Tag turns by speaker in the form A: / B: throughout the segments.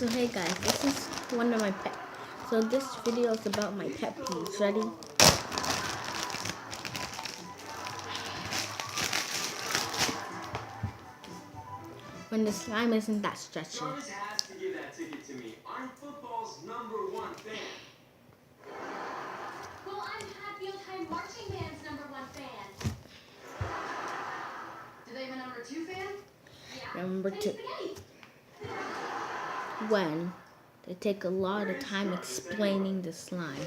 A: So hey guys, this is one of my pet. So this video is about my pet peeves. Ready? When the slime isn't that stretchy.
B: Jarvis has to give that ticket to me. I'm football's #1 fan.
C: Well, I'm Hatfield High Marching Band's #1 fan. Do they have a #2 fan? Yeah.
A: Number 2. When they take a lot of time explaining the slime.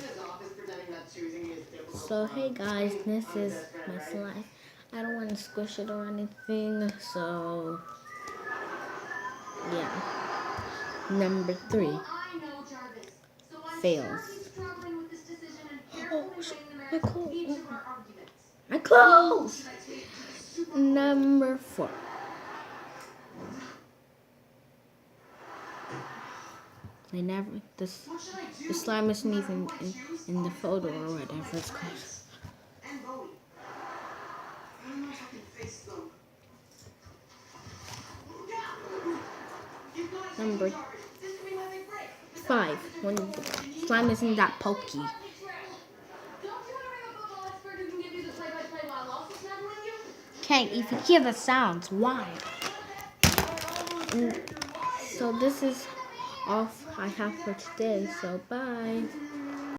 A: So hey guys, this is my slime. I don't want to squish it or anything, so yeah. Number 3. Fails. Oh, my clothes. My clothes! Number 4. They never. The slime isn't even in the photo or whatever it's called. Number 5. When the slime isn't that pokey. Can't even hear the sounds. Why? So this is all I have for today. So bye.